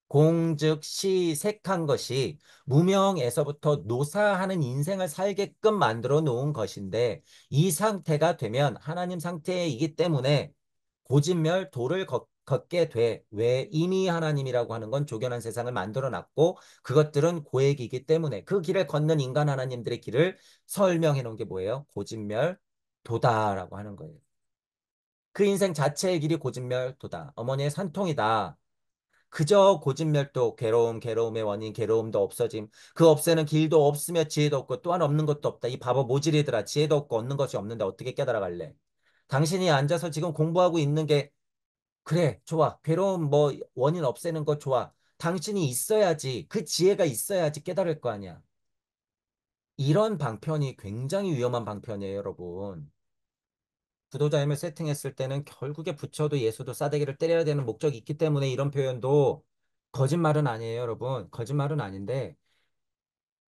공, 즉, 시, 색한 것이 무명에서부터 노사하는 인생을 살게끔 만들어 놓은 것인데 이 상태가 되면 하나님 상태이기 때문에 고진멸 도를 걷게 돼. 왜? 이미 하나님이라고 하는 건 조견한 세상을 만들어 놨고 그것들은 고액이기 때문에 그 길을 걷는 인간 하나님들의 길을 설명해 놓은 게 뭐예요? 고진멸 도다라고 하는 거예요. 그 인생 자체의 길이 고진멸 도다. 어머니의 산통이다. 그저 고진멸도 괴로움, 괴로움의 원인, 괴로움도 없어짐. 그 없애는 길도 없으며 지혜도 없고 또한 없는 것도 없다. 이 바보 모질이들아. 지혜도 없고 얻는 것이 없는데 어떻게 깨달아갈래? 당신이 앉아서 지금 공부하고 있는 게 그래, 좋아. 괴로움 뭐 원인 없애는 거 좋아. 당신이 있어야지. 그 지혜가 있어야지 깨달을 거 아니야. 이런 방편이 굉장히 위험한 방편이에요, 여러분. 구도자임을 세팅했을 때는 결국에 부처도 예수도 싸대기를 때려야 되는 목적이 있기 때문에 이런 표현도 거짓말은 아니에요, 여러분. 거짓말은 아닌데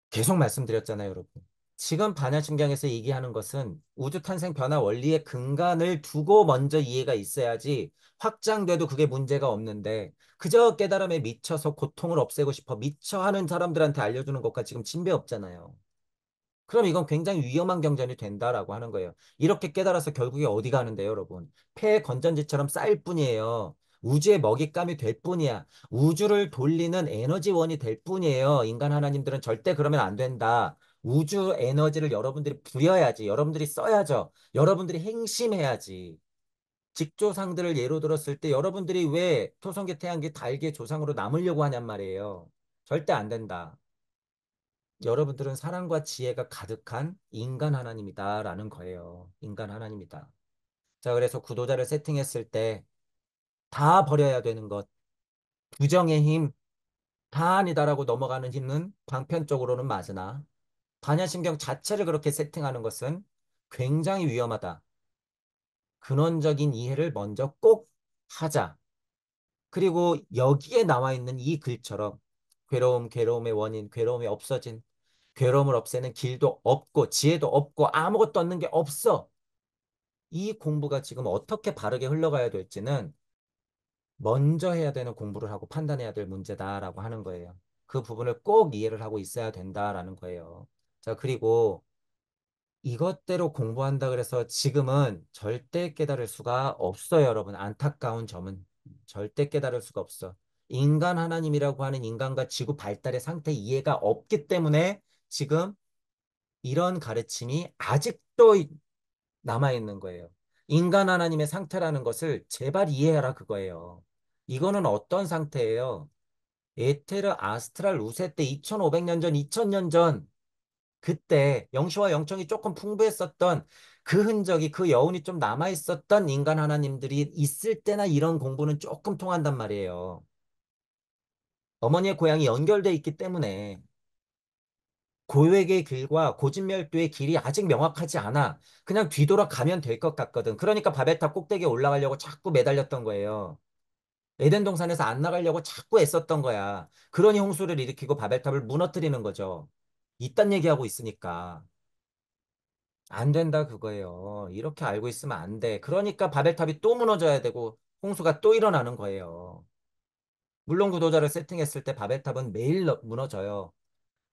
계속 말씀드렸잖아요, 여러분. 지금 반야심경에서 얘기하는 것은 우주 탄생 변화 원리의 근간을 두고 먼저 이해가 있어야지 확장돼도 그게 문제가 없는데 그저 깨달음에 미쳐서 고통을 없애고 싶어 미쳐 하는 사람들한테 알려주는 것과 지금 진배 없잖아요. 그럼 이건 굉장히 위험한 경전이 된다라고 하는 거예요. 이렇게 깨달아서 결국에 어디 가는데요, 여러분? 폐 건전지처럼 쌓일 뿐이에요. 우주의 먹잇감이 될 뿐이야. 우주를 돌리는 에너지원이 될 뿐이에요. 인간 하나님들은 절대 그러면 안 된다. 우주 에너지를 여러분들이 부여야지. 여러분들이 써야죠. 여러분들이 행심해야지. 직조상들을 예로 들었을 때 여러분들이 왜 토성계, 태양계, 달계 조상으로 남으려고 하냔 말이에요. 절대 안 된다. 여러분들은 사랑과 지혜가 가득한 인간 하나님이다라는 거예요. 인간 하나님이다. 자, 그래서 구도자를 세팅했을 때 다 버려야 되는 것, 부정의 힘, 다 아니다라고 넘어가는 힘은 방편적으로는 맞으나 반야심경 자체를 그렇게 세팅하는 것은 굉장히 위험하다. 근원적인 이해를 먼저 꼭 하자. 그리고 여기에 나와 있는 이 글처럼 괴로움, 괴로움의 원인, 괴로움이 없어진 괴로움을 없애는 길도 없고 지혜도 없고 아무것도 없는 게 없어. 이 공부가 지금 어떻게 바르게 흘러가야 될지는 먼저 해야 되는 공부를 하고 판단해야 될 문제다라고 하는 거예요. 그 부분을 꼭 이해를 하고 있어야 된다라는 거예요. 자, 그리고 이것대로 공부한다 그래서 지금은 절대 깨달을 수가 없어요, 여러분. 안타까운 점은 절대 깨달을 수가 없어. 인간 하나님이라고 하는 인간과 지구 발달의 상태 이해가 없기 때문에 지금 이런 가르침이 아직도 남아있는 거예요. 인간 하나님의 상태라는 것을 제발 이해해라 그거예요. 이거는 어떤 상태예요? 에테르 아스트랄 우세 때 2500년 전, 2000년 전 그때 영시와 영청이 조금 풍부했었던 그 흔적이 그 여운이 좀 남아있었던 인간 하나님들이 있을 때나 이런 공부는 조금 통한단 말이에요. 어머니의 고향이 연결돼 있기 때문에 고액의 길과 고진멸도의 길이 아직 명확하지 않아. 그냥 뒤돌아가면 될 것 같거든. 그러니까 바벨탑 꼭대기에 올라가려고 자꾸 매달렸던 거예요. 에덴 동산에서 안 나가려고 자꾸 애썼던 거야. 그러니 홍수를 일으키고 바벨탑을 무너뜨리는 거죠. 이딴 얘기하고 있으니까. 안 된다 그거예요. 이렇게 알고 있으면 안 돼. 그러니까 바벨탑이 또 무너져야 되고 홍수가 또 일어나는 거예요. 물론 구도자를 세팅했을 때 바벨탑은 매일 무너져요.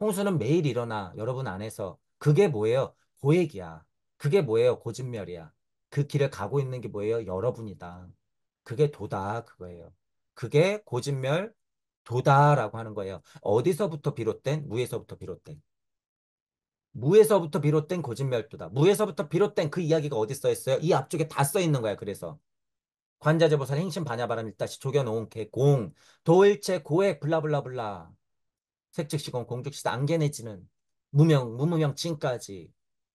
홍수는 매일 일어나 여러분 안에서 그게 뭐예요? 고액이야. 그게 뭐예요? 고진멸이야. 그 길을 가고 있는 게 뭐예요? 여러분이다. 그게 도다 그거예요. 그게 고진멸 도다라고 하는 거예요. 어디서부터 비롯된? 무에서부터 비롯된. 무에서부터 비롯된 고진멸도다. 무에서부터 비롯된 그 이야기가 어디 써 있어요? 이 앞쪽에 다 써 있는 거야. 그래서 관자재보살 행신 반야바람 일다시 조견오온 개공 도일체 고액 블라블라블라 색즉시공 공즉시다 안개내지는 무명 무무명 징까지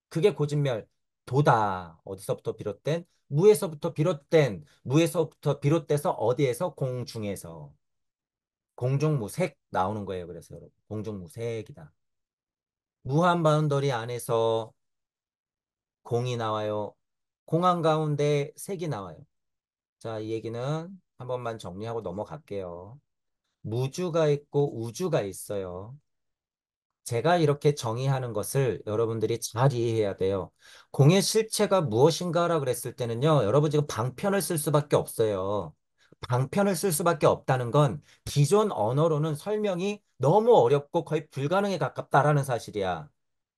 그게 고진멸 도다. 어디서부터 비롯된? 무에서부터 비롯된 무에서부터 비롯돼서 어디에서 공중에서 공중무색 나오는 거예요. 그래서 여러분 공중무색이다. 무한 바운더리 안에서 공이 나와요. 공한 가운데 색이 나와요. 자, 이 얘기는 한 번만 정리하고 넘어갈게요. 무주가 있고 우주가 있어요. 제가 이렇게 정의하는 것을 여러분들이 잘 이해해야 돼요. 공의 실체가 무엇인가라 그랬을 때는요, 여러분 지금 방편을 쓸 수밖에 없어요. 방편을 쓸 수밖에 없다는 건 기존 언어로는 설명이 너무 어렵고 거의 불가능에 가깝다라는 사실이야.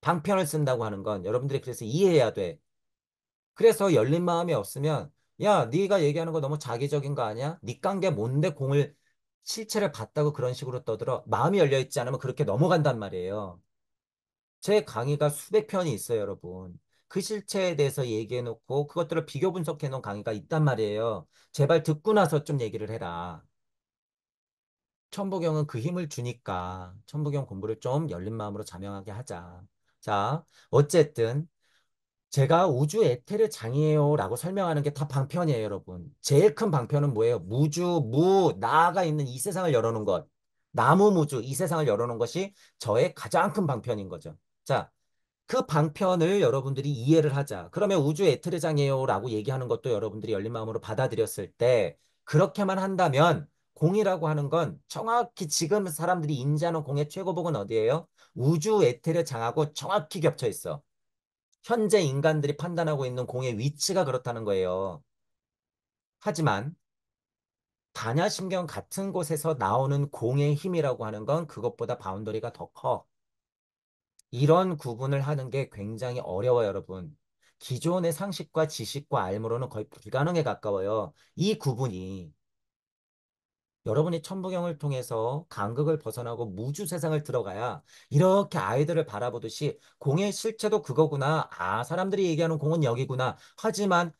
방편을 쓴다고 하는 건 여러분들이 그래서 이해해야 돼. 그래서 열린 마음이 없으면 야, 네가 얘기하는 거 너무 자기적인 거 아니야? 네 깐 게 뭔데 공을 실체를 봤다고 그런 식으로 떠들어. 마음이 열려 있지 않으면 그렇게 넘어간단 말이에요. 제 강의가 수백 편이 있어요, 여러분. 그 실체에 대해서 얘기해 놓고 그것들을 비교 분석해 놓은 강의가 있단 말이에요. 제발 듣고 나서 좀 얘기를 해라. 천부경은 그 힘을 주니까 천부경 공부를 좀 열린 마음으로 자명하게 하자. 자, 어쨌든 제가 우주 에테르 장이에요라고 설명하는 게 다 방편이에요, 여러분. 제일 큰 방편은 뭐예요? 나가 있는 이 세상을 열어놓은 것. 나무무주, 이 세상을 열어놓은 것이 저의 가장 큰 방편인 거죠. 자, 그 방편을 여러분들이 이해를 하자. 그러면 우주 에테르장이에요라고 얘기하는 것도 여러분들이 열린 마음으로 받아들였을 때 그렇게만 한다면 공이라고 하는 건 정확히 지금 사람들이 인지하는 공의 최고봉은 어디예요? 우주 에테르장하고 정확히 겹쳐 있어. 현재 인간들이 판단하고 있는 공의 위치가 그렇다는 거예요. 하지만 반야심경 같은 곳에서 나오는 공의 힘이라고 하는 건 그것보다 바운더리가 더 커. 이런 구분을 하는 게 굉장히 어려워요, 여러분. 기존의 상식과 지식과 알무로는 거의 불가능에 가까워요. 이 구분이 여러분이 천부경을 통해서 간극을 벗어나고 무주 세상을 들어가야 이렇게 아이들을 바라보듯이 공의 실체도 그거구나. 아, 사람들이 얘기하는 공은 여기구나. 하지만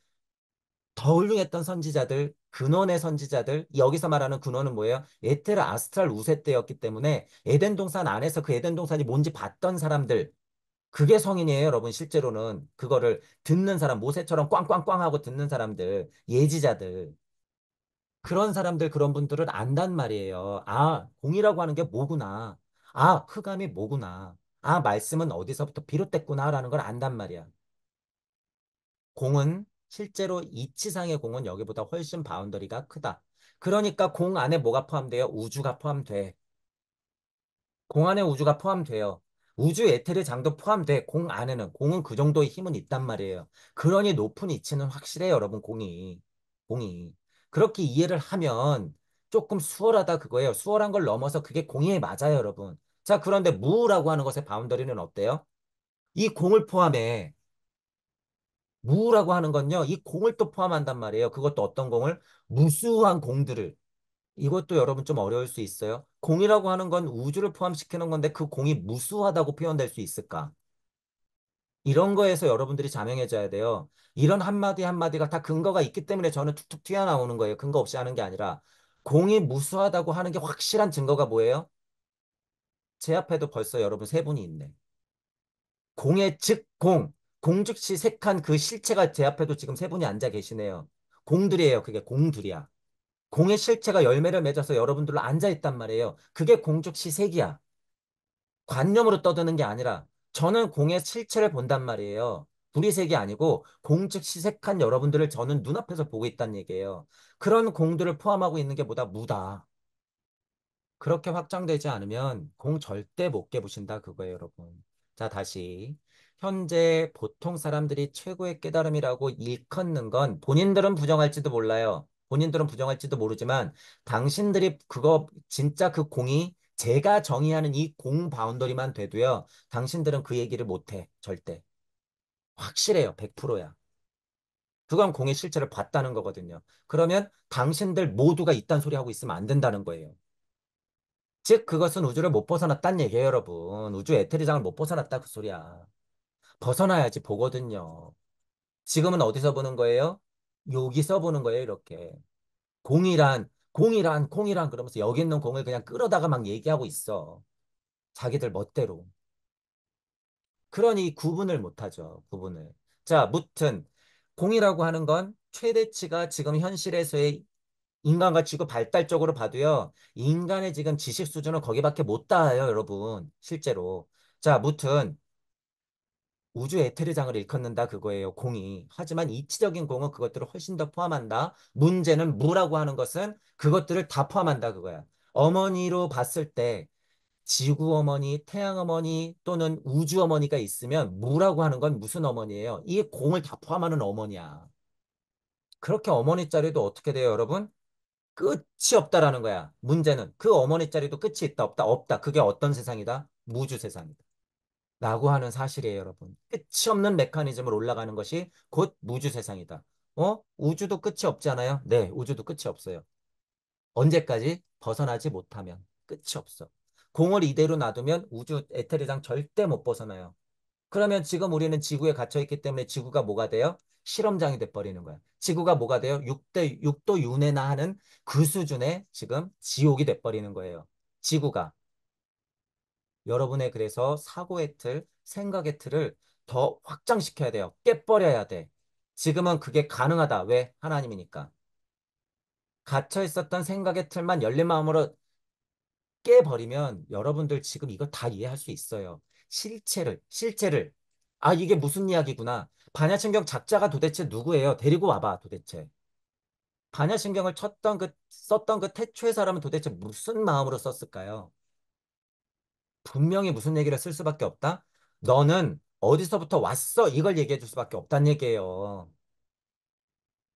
더 훌륭했던 선지자들, 근원의 선지자들, 여기서 말하는 근원은 뭐예요? 에테르 아스트랄 우세 때였기 때문에 에덴 동산 안에서 그 에덴 동산이 뭔지 봤던 사람들, 그게 성인이에요, 여러분. 실제로는 그거를 듣는 사람, 모세처럼 꽝꽝꽝 하고 듣는 사람들, 예지자들. 그런 사람들, 그런 분들은 안단 말이에요. 아, 공이라고 하는 게 뭐구나. 아, 흑암이 뭐구나. 아, 말씀은 어디서부터 비롯됐구나라는 걸 안단 말이야. 공은 실제로 이치상의 공은 여기보다 훨씬 바운더리가 크다. 그러니까 공 안에 뭐가 포함돼요? 우주가 포함돼. 공 안에 우주가 포함돼요. 우주 에테르 장도 포함돼. 공 안에는. 공은 그 정도의 힘은 있단 말이에요. 그러니 높은 이치는 확실해요, 여러분, 공이. 공이. 그렇게 이해를 하면 조금 수월하다 그거예요. 수월한 걸 넘어서 그게 공이 맞아요, 여러분. 자, 그런데 무라고 하는 것의 바운더리는 어때요? 이 공을 포함해. 무라고 하는 건요, 이 공을 또 포함한단 말이에요. 그것도 어떤 공을? 무수한 공들을. 이것도 여러분 좀 어려울 수 있어요. 공이라고 하는 건 우주를 포함시키는 건데 그 공이 무수하다고 표현될 수 있을까? 이런 거에서 여러분들이 자명해져야 돼요. 이런 한마디 한마디가 다 근거가 있기 때문에 저는 툭툭 튀어나오는 거예요. 근거 없이 하는 게 아니라. 공이 무수하다고 하는 게 확실한 증거가 뭐예요? 제 앞에도 벌써 여러분 세 분이 있네. 공의 즉공, 공즉시 색한 그 실체가 제 앞에도 지금 세 분이 앉아 계시네요. 공들이에요. 그게 공들이야. 공의 실체가 열매를 맺어서 여러분들로 앉아있단 말이에요. 그게 공즉시색이야. 관념으로 떠드는 게 아니라 저는 공의 실체를 본단 말이에요. 불이색이 아니고 공즉시색한 여러분들을 저는 눈앞에서 보고 있다는 얘기예요. 그런 공들을 포함하고 있는 게 뭐다? 무다. 그렇게 확장되지 않으면 공 절대 못 깨부신다 그거예요, 여러분. 자, 다시. 현재 보통 사람들이 최고의 깨달음이라고 일컫는 건 본인들은 부정할지도 몰라요. 본인들은 부정할지도 모르지만 당신들이 그거 진짜 그 공이 제가 정의하는 이 공 바운더리만 돼도요. 당신들은 그 얘기를 못해. 절대. 확실해요. 100%야. 그건 공의 실체를 봤다는 거거든요. 그러면 당신들 모두가 이딴 소리 하고 있으면 안 된다는 거예요. 즉 그것은 우주를 못 벗어났다는 얘기예요, 여러분. 우주 에테리장을 못 벗어났다 그 소리야. 벗어나야지 보거든요. 지금은 어디서 보는 거예요? 여기서 보는 거예요, 이렇게. 공이란 그러면서 여기 있는 공을 그냥 끌어다가 막 얘기하고 있어. 자기들 멋대로. 그러니 구분을 못하죠, 구분을. 자, 무튼 공이라고 하는 건 최대치가 지금 현실에서의 인간과 지구 발달적으로 봐도요, 인간의 지금 지식 수준은 거기밖에 못 닿아요, 여러분. 실제로. 자, 무튼, 우주 에테르장을 일컫는다 그거예요, 공이. 하지만 이치적인 공은 그것들을 훨씬 더 포함한다. 문제는 무라고 하는 것은 그것들을 다 포함한다 그거야. 어머니로 봤을 때, 지구 어머니, 태양 어머니 또는 우주 어머니가 있으면 무라고 하는 건 무슨 어머니예요? 이 공을 다 포함하는 어머니야. 그렇게 어머니 자리도 어떻게 돼요, 여러분? 끝이 없다라는 거야. 문제는 그 어머니 자리도 끝이 있다 없다 없다. 그게 어떤 세상이다? 무주 세상이다. 라고 하는 사실이에요, 여러분. 끝이 없는 메커니즘을 올라가는 것이 곧 무주 세상이다. 우주도 끝이 없잖아요. 네, 우주도 끝이 없어요. 언제까지? 벗어나지 못하면 끝이 없어. 공을 이대로 놔두면 우주 에테르장 절대 못 벗어나요. 그러면 지금 우리는 지구에 갇혀 있기 때문에 지구가 뭐가 돼요? 실험장이 돼 버리는 거야. 지구가 뭐가 돼요? 6도 윤회나 하는 그 수준의 지금 지옥이 돼 버리는 거예요. 지구가. 여러분의 그래서 사고의 틀, 생각의 틀을 더 확장시켜야 돼요. 깨버려야 돼. 지금은 그게 가능하다. 왜? 하나님이니까. 갇혀 있었던 생각의 틀만 열린 마음으로 깨버리면 여러분들 지금 이거 다 이해할 수 있어요. 실체를. 아, 이게 무슨 이야기구나. 반야신경 작자가 도대체 누구예요? 데리고 와봐, 도대체. 반야신경을 썼던 그 태초의 사람은 도대체 무슨 마음으로 썼을까요? 분명히 무슨 얘기를 쓸 수밖에 없다? 너는 어디서부터 왔어? 이걸 얘기해 줄 수밖에 없다는 얘기예요.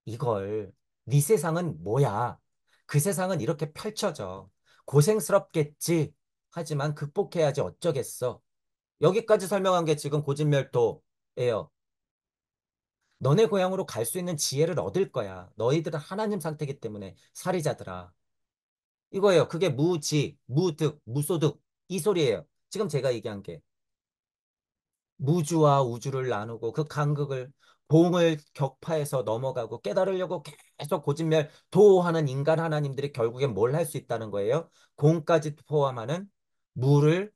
이걸. 네 세상은 뭐야? 그 세상은 이렇게 펼쳐져. 고생스럽겠지. 하지만 극복해야지 어쩌겠어. 여기까지 설명한 게 지금 고진멸도예요. 너네 고향으로 갈 수 있는 지혜를 얻을 거야. 너희들은 하나님 상태이기 때문에 살이자들아. 이거예요. 그게 무지, 무득, 무소득 이 소리예요. 지금 제가 얘기한 게. 무주와 우주를 나누고 그 간극을 봉을 격파해서 넘어가고 깨달으려고 계속 고진멸도하는 인간 하나님들이 결국엔 뭘 할 수 있다는 거예요? 공까지 포함하는 물을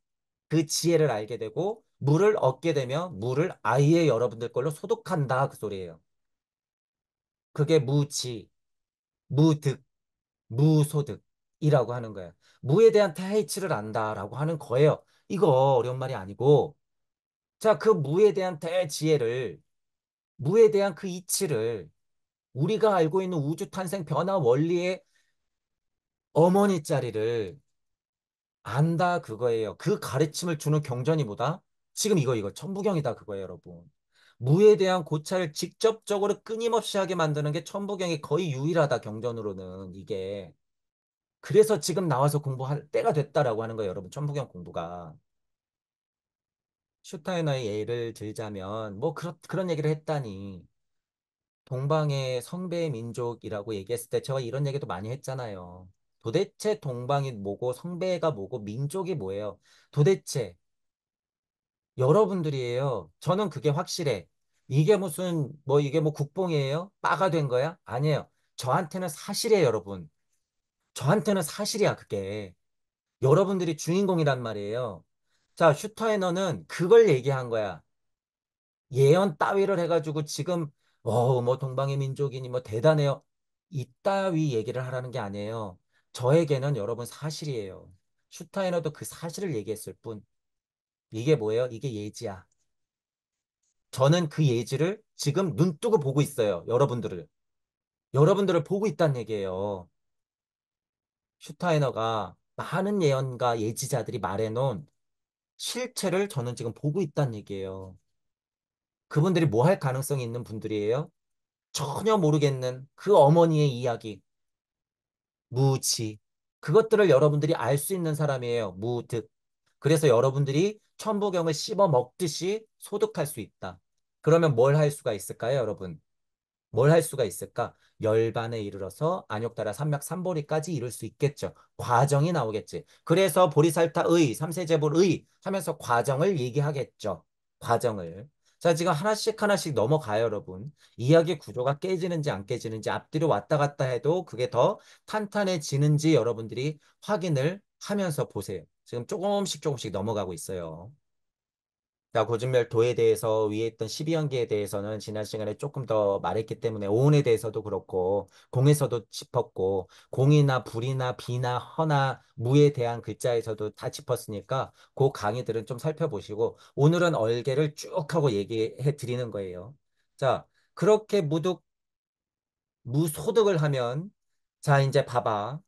그 지혜를 알게 되고 물을 얻게 되며 물을 아예 여러분들 걸로 소독한다 그 소리예요. 그게 무지, 무득, 무소득이라고 하는 거예요. 무에 대한 대이치를 안다라고 하는 거예요. 이거 어려운 말이 아니고 자, 그 무에 대한 대지혜를 무에 대한 그 이치를 우리가 알고 있는 우주 탄생 변화 원리의 어머니 자리를 안다 그거예요. 그 가르침을 주는 경전이 뭐다? 지금 이거 천부경이다 그거예요, 여러분. 무에 대한 고찰을 직접적으로 끊임없이 하게 만드는 게 천부경이 거의 유일하다 경전으로는 이게. 그래서 지금 나와서 공부할 때가 됐다라고 하는 거예요, 여러분. 천부경 공부가. 슈타이너의 예를 들자면 뭐 그런 얘기를 했다니. 동방의 성배의 민족이라고 얘기했을 때 제가 이런 얘기도 많이 했잖아요. 도대체 동방이 뭐고 성배가 뭐고 민족이 뭐예요? 도대체 여러분들이에요. 저는 그게 확실해. 이게 뭐 국뽕이에요? 빠가 된 거야? 아니에요. 저한테는 사실이에요, 여러분. 저한테는 사실이야, 그게. 여러분들이 주인공이란 말이에요. 자, 슈터헤너는 그걸 얘기한 거야. 예언 따위를 해가지고 지금 뭐 동방의 민족이니 뭐 대단해요. 이따위 얘기를 하라는 게 아니에요. 저에게는 여러분 사실이에요. 슈타이너도 그 사실을 얘기했을 뿐. 이게 뭐예요? 이게 예지야. 저는 그 예지를 지금 눈 뜨고 보고 있어요. 여러분들을. 여러분들을 보고 있다는 얘기예요. 슈타이너가 많은 예언가 예지자들이 말해놓은 실체를 저는 지금 보고 있다는 얘기예요. 그분들이 뭐 할 가능성이 있는 분들이에요? 전혀 모르겠는 그 어머니의 이야기, 무지. 그것들을 여러분들이 알 수 있는 사람이에요. 무득. 그래서 여러분들이 천부경을 씹어 먹듯이 소득할 수 있다. 그러면 뭘 할 수가 있을까요, 여러분? 뭘 할 수가 있을까? 열반에 이르러서 안욕달아 삼맥삼보리까지 이룰 수 있겠죠. 과정이 나오겠지. 그래서 보리살타의, 삼세제불의 하면서 과정을 얘기하겠죠. 과정을. 자, 지금 하나씩 하나씩 넘어가요, 여러분. 이야기 구조가 깨지는지 안 깨지는지 앞뒤로 왔다 갔다 해도 그게 더 탄탄해지는지 여러분들이 확인을 하면서 보세요. 지금 조금씩 조금씩 넘어가고 있어요. 자, 고진멸도에 대해서 위에 있던 12연계에 대해서는 지난 시간에 조금 더 말했기 때문에 오온에 대해서도 그렇고 공에서도 짚었고 공이나 불이나 비나 허나 무에 대한 글자에서도 다 짚었으니까 그 강의들은 좀 살펴보시고 오늘은 얼개를 쭉 하고 얘기해 드리는 거예요. 자, 그렇게 무소득을 하면 자, 이제 봐봐.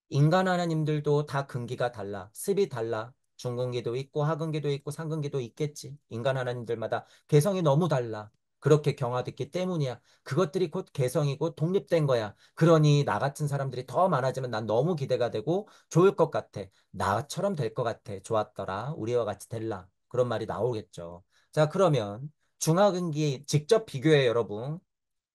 인간 하나님들도 다 근기가 달라. 습이 달라. 중근기도 있고 하근기도 있고 상근기도 있겠지. 인간 하나님들마다 개성이 너무 달라. 그렇게 경화됐기 때문이야. 그것들이 곧 개성이고 독립된 거야. 그러니 나 같은 사람들이 더 많아지면 난 너무 기대가 되고 좋을 것 같아. 나처럼 될 것 같아. 좋았더라. 우리와 같이 될라. 그런 말이 나오겠죠. 자, 그러면 중화근기 직접 비교해, 여러분.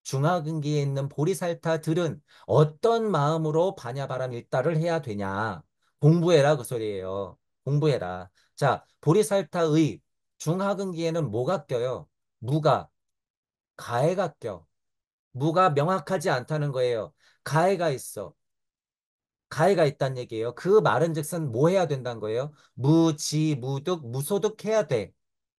중화근기에 있는 보리살타들은 어떤 마음으로 반야바람 일다를 해야 되냐? 공부해라, 그 소리예요. 공부해라. 자, 보리살타의 중하근기에는 뭐가 껴요? 무가, 가해가 껴. 무가 명확하지 않다는 거예요. 가해가 있어. 가해가 있다는 얘기예요. 그 말은즉슨 뭐 해야 된다는 거예요? 무지, 무득, 무소득 해야 돼.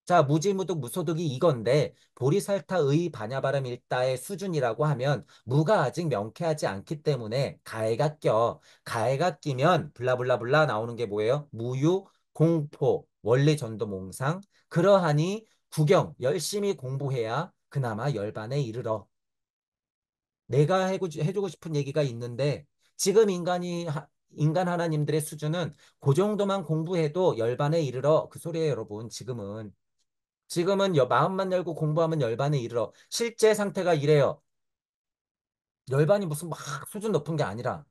자, 무지무득 무소득이 이건데 보리살타의 반야바람 일다의 수준이라고 하면 무가 아직 명쾌하지 않기 때문에 가해가 껴. 가해가 끼면 블라블라블라 나오는 게 뭐예요? 무유, 공포, 원리 전도 몽상. 그러하니 구경 열심히 공부해야 그나마 열반에 이르러. 내가 해주고 싶은 얘기가 있는데 지금 인간 하나님들의 수준은 그 정도만 공부해도 열반에 이르러 그 소리예요, 여러분. 지금은 마음만 열고 공부하면 열반에 이르러. 실제 상태가 이래요. 열반이 무슨 막 수준 높은 게 아니라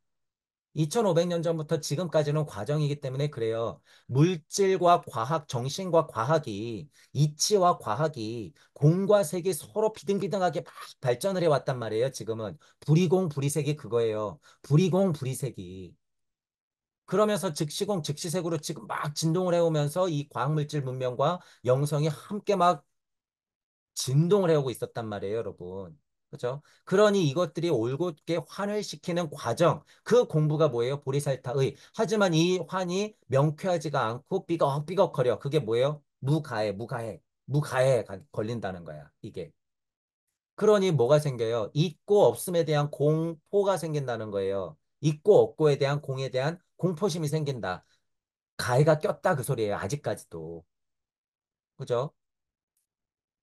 2500년 전부터 지금까지는 과정이기 때문에 그래요. 물질과 과학, 정신과 과학이, 이치와 과학이, 공과 색이 서로 비등비등하게 막 발전을 해왔단 말이에요, 지금은. 불이공, 불이색이 그거예요. 불이공, 불이색이. 그러면서 즉시공, 즉시색으로 지금 막 진동을 해오면서 이 과학물질 문명과 영성이 함께 막 진동을 해오고 있었단 말이에요, 여러분. 그죠? 그러니 이것들이 올곧게 환을 시키는 과정, 그 공부가 뭐예요? 보리살타의. 하지만 이 환이 명쾌하지가 않고 삐걱삐걱거려. 그게 뭐예요? 무가해 걸린다는 거야, 이게. 그러니 뭐가 생겨요? 있고 없음에 대한 공포가 생긴다는 거예요. 있고 없고에 대한 공에 대한 공포심이 생긴다. 가해가 꼈다 그 소리예요, 아직까지도. 그죠?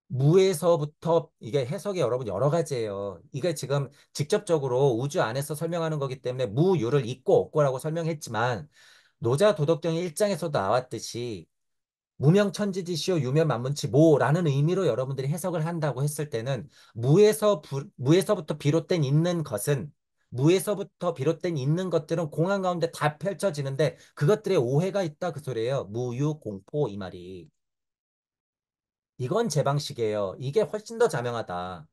무에서부터 이게 해석이 여러분 여러 가지예요. 이게 지금 직접적으로 우주 안에서 설명하는 거기 때문에 무유를 있고 없고라고 설명했지만 노자 도덕경의 1장에서도 나왔듯이 무명천지지시오 유명만문치모라는 의미로 여러분들이 해석을 한다고 했을 때는 무에서부터 비롯된 있는 것은 무에서부터 비롯된 있는 것들은 공간 가운데 다 펼쳐지는데 그것들의 오해가 있다 그 소리예요. 무유 공포 이 말이. 이건 제 방식이에요. 이게 훨씬 더 자명하다.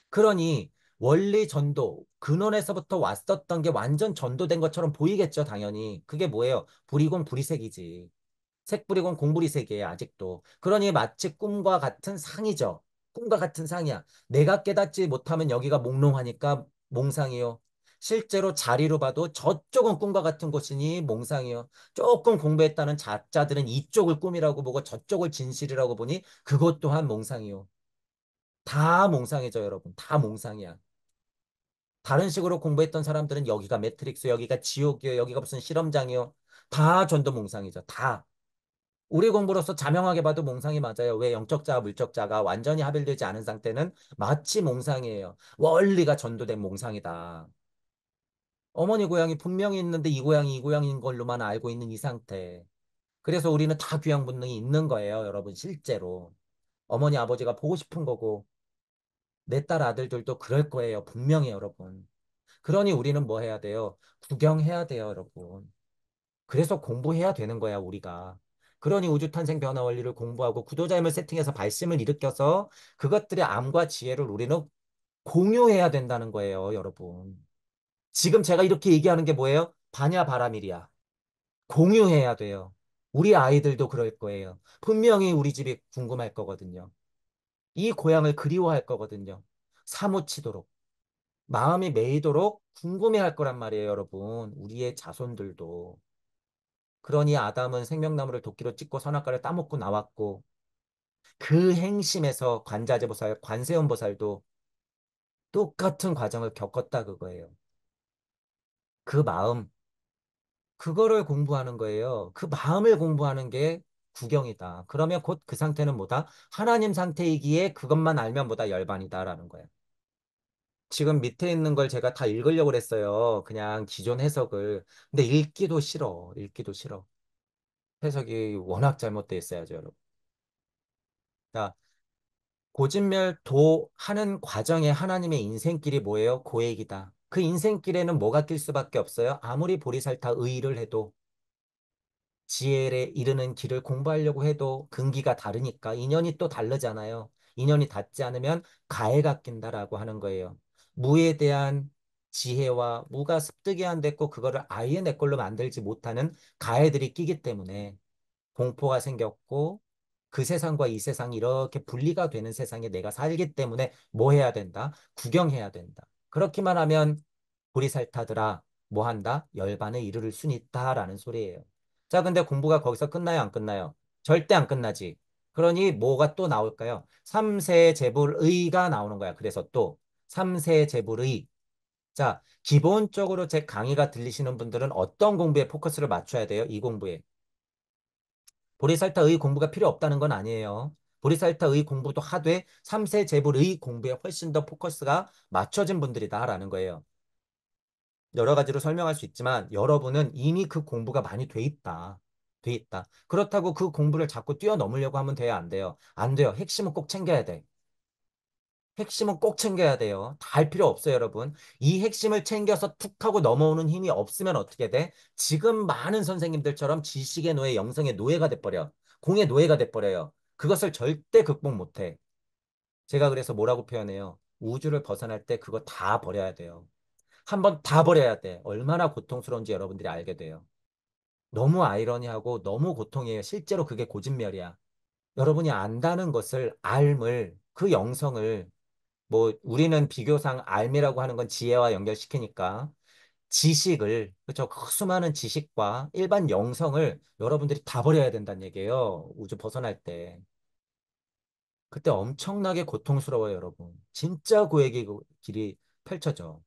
그러니 원리 전도, 근원에서부터 왔었던 게 완전 전도된 것처럼 보이겠죠, 당연히. 그게 뭐예요? 불이공 불이색이지. 색불이공 공불이색이에요, 아직도. 그러니 마치 꿈과 같은 상이죠. 꿈과 같은 상이야. 내가 깨닫지 못하면 여기가 몽롱하니까 몽상이요. 실제로 자리로 봐도 저쪽은 꿈과 같은 곳이니 몽상이요. 조금 공부했다는 자자들은 이쪽을 꿈이라고 보고 저쪽을 진실이라고 보니 그것 또한 몽상이요. 다 몽상이죠, 여러분. 다 몽상이야. 다른 식으로 공부했던 사람들은 여기가 매트릭스, 여기가 지옥이요, 여기가 무슨 실험장이요. 다 전도몽상이죠. 다. 우리 공부로서 자명하게 봐도 몽상이 맞아요. 왜 영적자와 물적자가 완전히 합일되지 않은 상태는 마치 몽상이에요. 원리가 전도된 몽상이다. 어머니 고향이 분명히 있는데 이 고향이 이 고향인 걸로만 알고 있는 이 상태. 그래서 우리는 다 귀양 본능이 있는 거예요, 여러분, 실제로. 어머니 아버지가 보고 싶은 거고 내 딸 아들들도 그럴 거예요, 분명히 여러분. 그러니 우리는 뭐 해야 돼요? 구경해야 돼요, 여러분. 그래서 공부해야 되는 거야, 우리가. 그러니 우주탄생 변화 원리를 공부하고 구도자임을 세팅해서 발심을 일으켜서 그것들의 암과 지혜를 우리는 공유해야 된다는 거예요, 여러분. 지금 제가 이렇게 얘기하는 게 뭐예요? 반야 바라밀이야. 공유해야 돼요. 우리 아이들도 그럴 거예요. 분명히 우리 집이 궁금할 거거든요. 이 고향을 그리워할 거거든요. 사무치도록. 마음이 메이도록 궁금해할 거란 말이에요, 여러분. 우리의 자손들도. 그러니 아담은 생명나무를 도끼로 찍고 선악과를 따먹고 나왔고 그 행심에서 관자재보살, 관세음보살도 똑같은 과정을 겪었다 그거예요. 그 마음, 그거를 공부하는 거예요. 그 마음을 공부하는 게 구경이다. 그러면 곧 그 상태는 뭐다? 하나님 상태이기에 그것만 알면 뭐다? 열반이다라는 거예요. 지금 밑에 있는 걸 제가 다 읽으려고 그랬어요. 그냥 기존 해석을. 근데 읽기도 싫어. 읽기도 싫어. 해석이 워낙 잘못돼 있어야죠, 여러분. 자, 고진멸도하는 과정에 하나님의 인생길이 뭐예요? 고액이다. 그 인생길에는 뭐가 낄 수밖에 없어요? 아무리 보리살타 의의를 해도 지혜에 이르는 길을 공부하려고 해도 근기가 다르니까 인연이 또 다르잖아요. 인연이 닿지 않으면 가해가 낀다라고 하는 거예요. 무에 대한 지혜와 무가 습득이 안 됐고 그거를 아예 내 걸로 만들지 못하는 가해들이 끼기 때문에 공포가 생겼고 그 세상과 이 세상이 이렇게 분리가 되는 세상에 내가 살기 때문에 뭐 해야 된다? 구경해야 된다. 그렇게만 하면 보리살타들아 뭐 한다? 열반에 이르를 순 있다라는 소리예요. 자, 근데 공부가 거기서 끝나요? 안 끝나요? 절대 안 끝나지. 그러니 뭐가 또 나올까요? 삼세제불의가 나오는 거야. 그래서 또 삼세제불의. 자, 기본적으로 제 강의가 들리시는 분들은 어떤 공부에 포커스를 맞춰야 돼요? 이 공부에. 보리살타의 공부가 필요 없다는 건 아니에요. 보리살타의 공부도 하되 삼세제불의 공부에 훨씬 더 포커스가 맞춰진 분들이다라는 거예요. 여러 가지로 설명할 수 있지만 여러분은 이미 그 공부가 많이 돼 있다. 돼 있다. 그렇다고 그 공부를 자꾸 뛰어넘으려고 하면 돼요? 안 돼요? 안 돼요. 핵심은 꼭 챙겨야 돼. 핵심은 꼭 챙겨야 돼요. 다 할 필요 없어요, 여러분. 이 핵심을 챙겨서 툭 하고 넘어오는 힘이 없으면 어떻게 돼? 지금 많은 선생님들처럼 지식의 노예, 영성의 노예가 돼버려. 공의 노예가 돼버려요. 그것을 절대 극복 못해. 제가 그래서 뭐라고 표현해요? 우주를 벗어날 때 그거 다 버려야 돼요. 한번 다 버려야 돼. 얼마나 고통스러운지 여러분들이 알게 돼요. 너무 아이러니하고 너무 고통이에요. 실제로 그게 고진멸이야. 여러분이 안다는 것을, 알물, 그 영성을, 뭐, 우리는 비교상 알미라고 하는 건 지혜와 연결시키니까, 지식을, 그렇죠. 그 수많은 지식과 일반 영성을 여러분들이 다 버려야 된다는 얘기예요. 우주 벗어날 때. 그때 엄청나게 고통스러워요, 여러분. 진짜 고액의 길이 펼쳐져.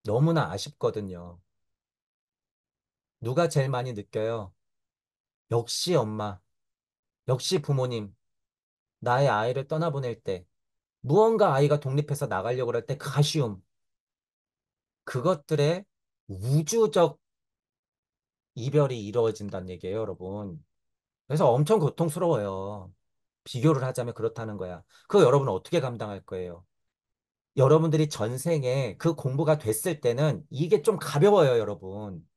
너무나 아쉽거든요. 누가 제일 많이 느껴요? 역시 엄마, 역시 부모님, 나의 아이를 떠나보낼 때, 무언가 아이가 독립해서 나가려고 할 때 그 아쉬움, 그것들의 우주적 이별이 이루어진다는 얘기예요, 여러분. 그래서 엄청 고통스러워요. 비교를 하자면 그렇다는 거야. 그거 여러분 어떻게 감당할 거예요? 여러분들이 전생에 그 공부가 됐을 때는 이게 좀 가벼워요, 여러분.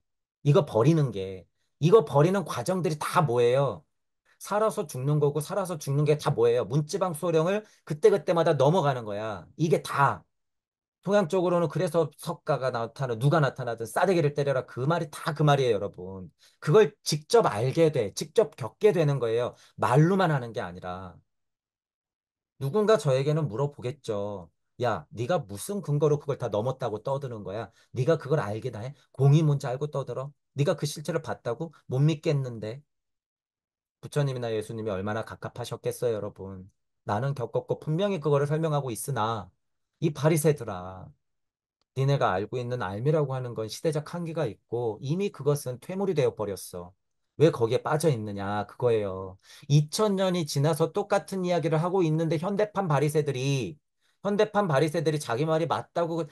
이거 버리는 게. 이거 버리는 과정들이 다 뭐예요? 살아서 죽는 거고 살아서 죽는 게 다 뭐예요? 문지방 수호령을 그때그때마다 넘어가는 거야. 이게 다. 동양적으로는 그래서 석가가 나타나 누가 나타나든 싸대기를 때려라 그 말이 다 그 말이에요, 여러분. 그걸 직접 알게 돼. 직접 겪게 되는 거예요. 말로만 하는 게 아니라. 누군가 저에게는 물어보겠죠. 야, 네가 무슨 근거로 그걸 다 넘었다고 떠드는 거야? 네가 그걸 알게 다 해? 공이 뭔지 알고 떠들어? 네가 그 실체를 봤다고? 못 믿겠는데. 부처님이나 예수님이 얼마나 갑갑하셨겠어요, 여러분. 나는 겪었고 분명히 그거를 설명하고 있으나 이 바리새들아, 니네가 알고 있는 알미라고 하는 건 시대적 한계가 있고 이미 그것은 퇴물이 되어 버렸어. 왜 거기에 빠져 있느냐 그거예요. 2000년이 지나서 똑같은 이야기를 하고 있는데 현대판 바리새들이 자기 말이 맞다고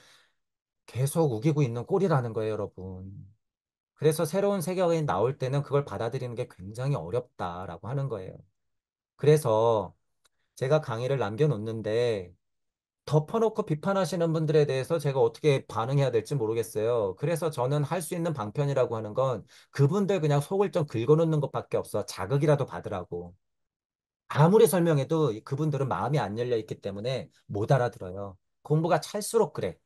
계속 우기고 있는 꼴이라는 거예요, 여러분. 그래서 새로운 세계관이 나올 때는 그걸 받아들이는 게 굉장히 어렵다라고 하는 거예요. 그래서 제가 강의를 남겨놓는데 덮어놓고 비판하시는 분들에 대해서 제가 어떻게 반응해야 될지 모르겠어요. 그래서 저는 할 수 있는 방편이라고 하는 건 그분들 그냥 속을 좀 긁어놓는 것밖에 없어. 자극이라도 받으라고. 아무리 설명해도 그분들은 마음이 안 열려 있기 때문에 못 알아들어요. 공부가 찰수록 그래.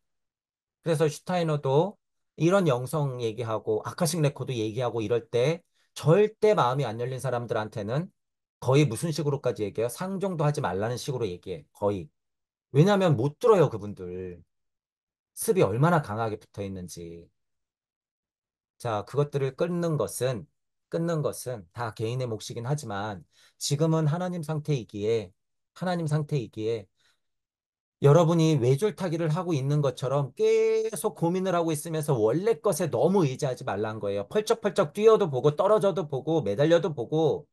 그래서 슈타이너도 이런 영성 얘기하고 아카식 레코드 얘기하고 이럴 때 절대 마음이 안 열린 사람들한테는 거의 무슨 식으로까지 얘기해요? 상종도 하지 말라는 식으로 얘기해. 거의. 왜냐하면 못 들어요, 그분들. 습이 얼마나 강하게 붙어 있는지. 자, 그것들을 끊는 것은 다 개인의 몫이긴 하지만 지금은 하나님 상태이기에 여러분이 외줄타기를 하고 있는 것처럼 계속 고민을 하고 있으면서 원래 것에 너무 의지하지 말란 거예요. 펄쩍펄쩍 뛰어도 보고 떨어져도 보고 매달려도 보고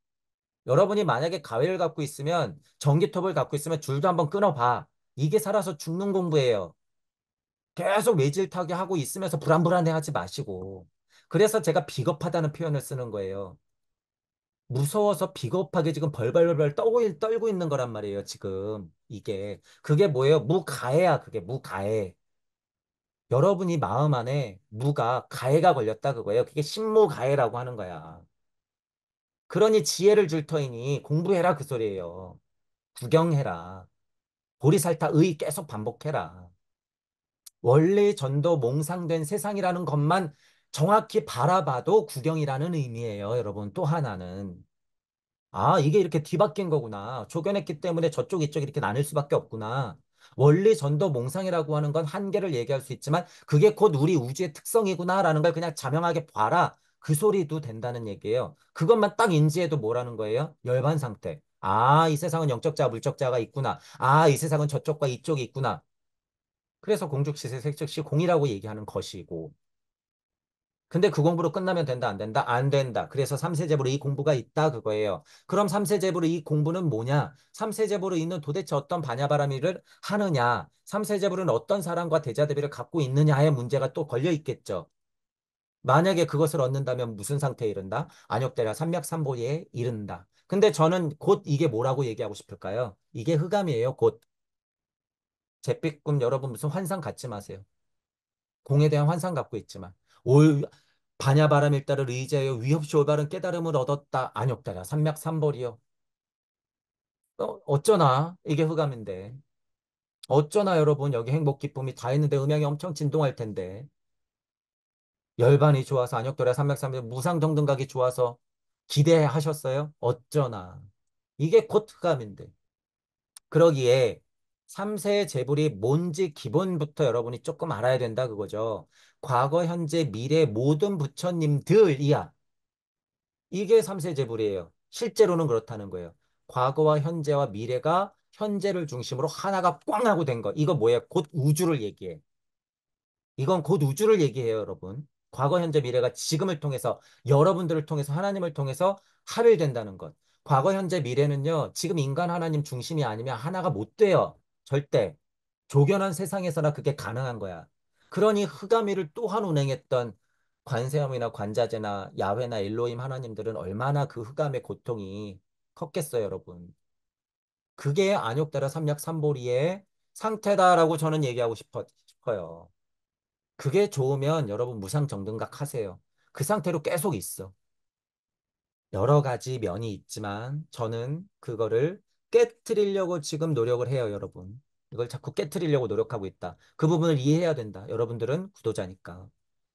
여러분이 만약에 가위를 갖고 있으면 전기톱을 갖고 있으면 줄도 한번 끊어봐. 이게 살아서 죽는 공부예요. 계속 외질타기 하고 있으면서 불안불안해 하지 마시고. 그래서 제가 비겁하다는 표현을 쓰는 거예요. 무서워서 비겁하게 지금 벌벌벌 떨고 있는 거란 말이에요, 지금. 이게. 그게 뭐예요? 무가해야, 그게 무가해. 여러분이 마음 안에 무가, 가해가 걸렸다 그거예요. 그게 신무가해라고 하는 거야. 그러니 지혜를 줄 터이니 공부해라 그 소리예요. 구경해라. 보리살타의 계속 반복해라. 원래 전도 몽상된 세상이라는 것만 정확히 바라봐도 구경이라는 의미예요, 여러분. 또 하나는. 아, 이게 이렇게 뒤바뀐 거구나. 초견했기 때문에 저쪽 이쪽 이렇게 나눌 수밖에 없구나. 원리 전도 몽상이라고 하는 건 한계를 얘기할 수 있지만 그게 곧 우리 우주의 특성이구나라는 걸 그냥 자명하게 봐라. 그 소리도 된다는 얘기예요. 그것만 딱 인지해도 뭐라는 거예요? 열반 상태. 아, 이 세상은 영적자, 물적자가 있구나. 아, 이 세상은 저쪽과 이쪽이 있구나. 그래서 공죽시세 색즉시 공이라고 얘기하는 것이고. 근데 그 공부로 끝나면 된다, 안 된다? 안 된다. 그래서 삼세제부로 이 공부가 있다, 그거예요. 그럼 삼세제부로 이 공부는 뭐냐? 삼세제부로 있는 도대체 어떤 반야바라미를 하느냐? 삼세제부로는 어떤 사람과 대자대비를 갖고 있느냐의 문제가 또 걸려 있겠죠. 만약에 그것을 얻는다면 무슨 상태에 이른다? 안욕대라 삼맥삼보리에 이른다. 근데 저는 곧 이게 뭐라고 얘기하고 싶을까요? 이게 흑암이에요, 곧. 잿빛꿈 여러분 무슨 환상 갖지 마세요. 공에 대한 환상 갖고 있지만. 올 반야바라밀다를 의지하여 위협시 올바른 깨달음을 얻었다. 안욕다라 삼맥삼벌이요. 어쩌나 이게 흑암인데. 어쩌나 여러분 여기 행복 기쁨이 다 있는데 음양이 엄청 진동할 텐데. 열반이 좋아서 안욕도라 삼맥삼벌 무상정등각이 좋아서 기대하셨어요? 어쩌나. 이게 곧 흑암인데. 그러기에 삼세의 재물이 뭔지 기본부터 여러분이 조금 알아야 된다 그거죠. 과거, 현재, 미래 모든 부처님들이야. 이게 삼세제불이에요. 실제로는 그렇다는 거예요. 과거와 현재와 미래가 현재를 중심으로 하나가 꽝 하고 된 거. 이거 뭐예요? 곧 우주를 얘기해. 이건 곧 우주를 얘기해요, 여러분. 과거, 현재, 미래가 지금을 통해서 여러분들을 통해서 하나님을 통해서 합일된다는 것. 과거, 현재, 미래는요. 지금 인간 하나님 중심이 아니면 하나가 못 돼요. 절대. 조견한 세상에서나 그게 가능한 거야. 그러니 흑암이를 또한 운행했던 관세음이나 관자재나 야훼나 엘로힘 하나님들은 얼마나 그 흑암의 고통이 컸겠어요, 여러분. 그게 안욕다라 삼약 삼보리의 상태다라고 저는 얘기하고 싶어요. 그게 좋으면 여러분 무상정등각 하세요. 그 상태로 계속 있어. 여러 가지 면이 있지만 저는 그거를 깨트리려고 지금 노력을 해요, 여러분. 이걸 자꾸 깨트리려고 노력하고 있다. 그 부분을 이해해야 된다. 여러분들은 구도자니까.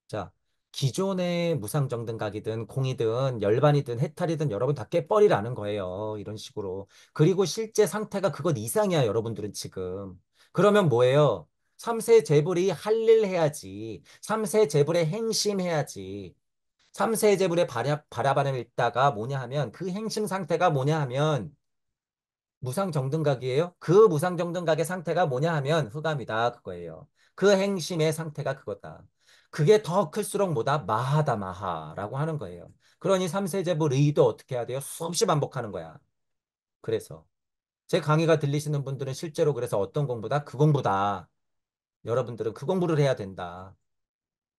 자, 기존의 무상정등각이든 공이든 열반이든 해탈이든 여러분 다 깨버리라는 거예요. 이런 식으로. 그리고 실제 상태가 그것 이상이야, 여러분들은 지금. 그러면 뭐예요? 삼세 재불이 할 일 해야지. 삼세 재불의 행심해야지. 삼세 재불의 바라바람 읽다가 뭐냐 하면 그 행심 상태가 뭐냐 하면 무상정등각이에요. 그 무상정등각의 상태가 뭐냐 하면 흑암이다 그거예요. 그 행심의 상태가 그거다. 그게 더 클수록 뭐다? 마하다 마하라고 하는 거예요. 그러니 삼세제불 의도 어떻게 해야 돼요? 수없이 반복하는 거야. 그래서 제 강의가 들리시는 분들은 실제로 그래서 어떤 공부다? 그 공부다. 여러분들은 그 공부를 해야 된다.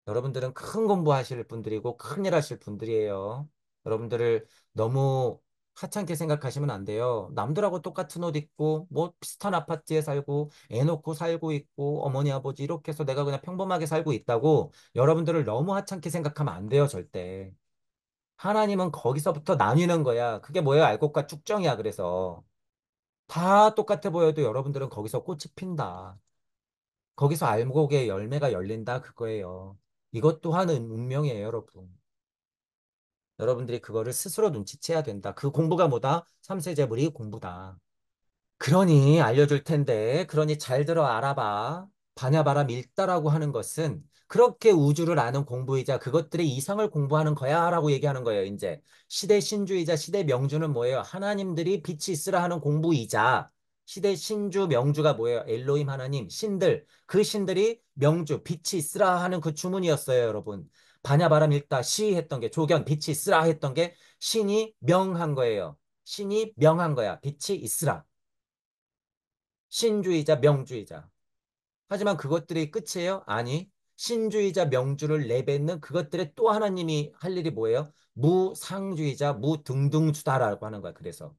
여러분들은 큰 공부하실 분들이고 큰일 하실 분들이에요. 여러분들을 너무 하찮게 생각하시면 안 돼요. 남들하고 똑같은 옷 입고 뭐 비슷한 아파트에 살고 애 놓고 살고 있고 어머니 아버지 이렇게 해서 내가 그냥 평범하게 살고 있다고 여러분들을 너무 하찮게 생각하면 안 돼요, 절대. 하나님은 거기서부터 나뉘는 거야. 그게 뭐예요? 알곡과 쭉정이야. 그래서 다 똑같아 보여도 여러분들은 거기서 꽃이 핀다. 거기서 알곡의 열매가 열린다. 그거예요. 이것 또한 운명이에요, 여러분. 여러분들이 그거를 스스로 눈치채야 된다. 그 공부가 뭐다? 삼세제불이 공부다. 그러니 알려줄 텐데, 그러니 잘 들어 알아봐. 바냐바라 밀다라고 하는 것은 그렇게 우주를 아는 공부이자 그것들의 이상을 공부하는 거야 라고 얘기하는 거예요, 이제. 시대 신주이자 시대 명주는 뭐예요? 하나님들이 빛이 있으라 하는 공부이자 시대 신주 명주가 뭐예요? 엘로힘 하나님, 신들. 그 신들이 명주, 빛이 있으라 하는 그 주문이었어요, 여러분. 바냐바라 밀다 시 했던 게 조견, 빛이 있으라 했던 게 신이 명한 거예요. 신이 명한 거야. 빛이 있으라. 신주의자, 명주의자. 하지만 그것들이 끝이에요? 아니. 신주의자 명주를 내뱉는 그것들의 또 하나님이 할 일이 뭐예요? 무상주의자 무등등주다라고 하는 거야. 그래서